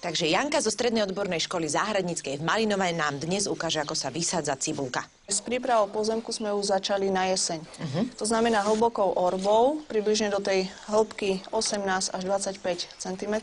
Takže Janka zo Strednej odbornej školy záhradníckej v Malinovej nám dnes ukáže, ako sa vysádza cibulka. S prípravou pozemku sme už začali na jeseň. To znamená hlbokou orbou, približne do tej hĺbky 18 až 25 cm,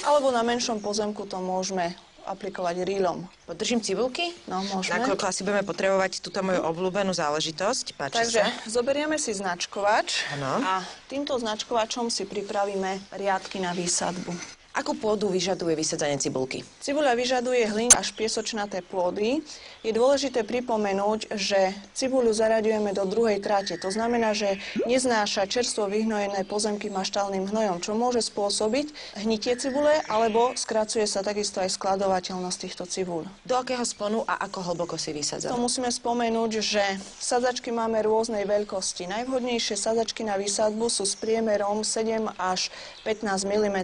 alebo na menšom pozemku to môžeme aplikovať rýlom. Podržím cibulky? No, môžeme. Nakoľko asi budeme potrebovať túto moju obľúbenú záležitosť. Páči Takže sa. zoberieme si značkovač Áno. a týmto značkovačom si pripravíme riadky na výsadbu. Akú pôdu vyžaduje vysadzanie cibulky? Cibuľa vyžaduje hlín až piesočnaté pôdy. Je dôležité pripomenúť, že cibuľu zaraďujeme do druhej trate. To znamená, že neznáša čerstvo vyhnojené pozemky maštálnym hnojom, čo môže spôsobiť hnitie cibule, alebo skracuje sa takisto aj skladovateľnosť týchto cibuľ. Do akého splonu a ako hlboko si vysádzať? To musíme spomenúť, že sadzačky máme rôznej veľkosti. Najvhodnejšie sadzačky na výsadbu sú s priemerom 7 až 15 mm.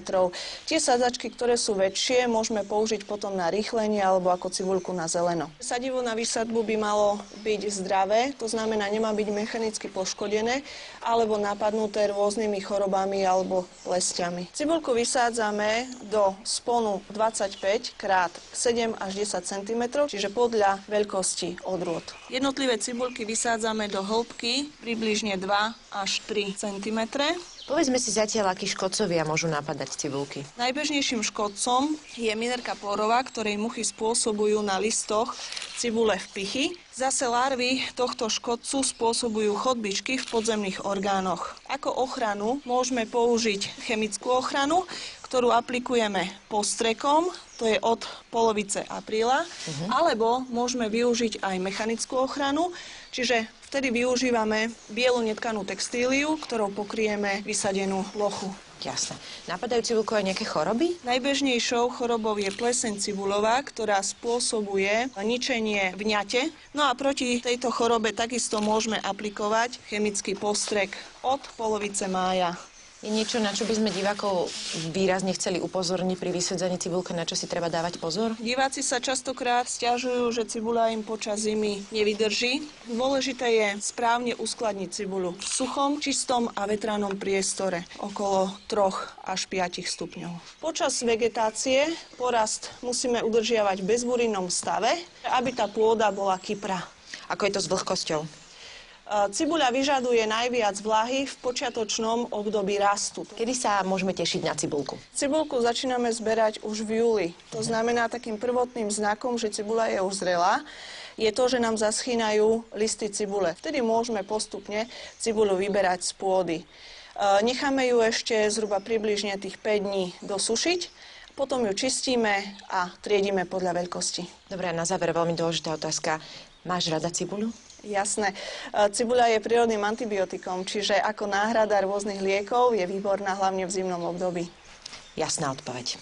Tie sadzačky, ktoré sú väčšie, môžeme použiť potom na rýchlenie alebo ako cibuľku na zeleno. Sadivo na výsadbu by malo byť zdravé, to znamená, nemá byť mechanicky poškodené alebo napadnuté rôznymi chorobami alebo plesťami. Cibuľku vysádzame do sponu 25 x 7 až 10 cm, čiže podľa veľkosti odrôd. Jednotlivé cibuľky vysádzame do hĺbky približne 2 až 3 cm. Povedzme si zatiaľ, akí škodcovia môžu napadať cibulky. Najbežnejším škodcom je minerka porová, ktorej muchy spôsobujú na listoch cibule vpichy. Zase larvy tohto škodcu spôsobujú chodbičky v podzemných orgánoch. Ako ochranu môžeme použiť chemickú ochranu, ktorú aplikujeme postrekom, to je od polovice apríla, alebo môžeme využiť aj mechanickú ochranu, čiže vtedy využívame bielu netkanú textíliu, ktorou pokryjeme vysadenú plochu. Jasné. Napadajú cibulku aj nejaké choroby? Najbežnejšou chorobou je pleseň cibuľová, ktorá spôsobuje ničenie vňate. No a proti tejto chorobe takisto môžeme aplikovať chemický postrek od polovice mája. Je niečo, na čo by sme divákov výrazne chceli upozorniť pri vysádzaní cibulky, na čo si treba dávať pozor? Diváci sa častokrát sťažujú, že cibuľa im počas zimy nevydrží. Dôležité je správne uskladniť cibuľu v suchom, čistom a vetranom priestore okolo 3 až 5 stupňov. Počas vegetácie porast musíme udržiavať v bezburinnom stave, aby tá pôda bola kyprá. Ako je to s vlhkosťou? Cibuľa vyžaduje najviac vlahy v počiatočnom období rastu. Kedy sa môžeme tešiť na cibulku? Cibulku začíname zberať už v júli. To znamená, takým prvotným znakom, že cibuľa je už zrelá, je to, že nám zaschýnajú listy cibule. Vtedy môžeme postupne cibuľu vyberať z pôdy. Necháme ju ešte zhruba približne tých 5 dní dosušiť. Potom ju čistíme a triedime podľa veľkosti. Dobre, a na záver veľmi dôležitá otázka. Máš rada cibuľu? Jasné. Cibuľa je prírodným antibiotikom, čiže ako náhrada rôznych liekov je výborná hlavne v zimnom období. Jasná odpoveď.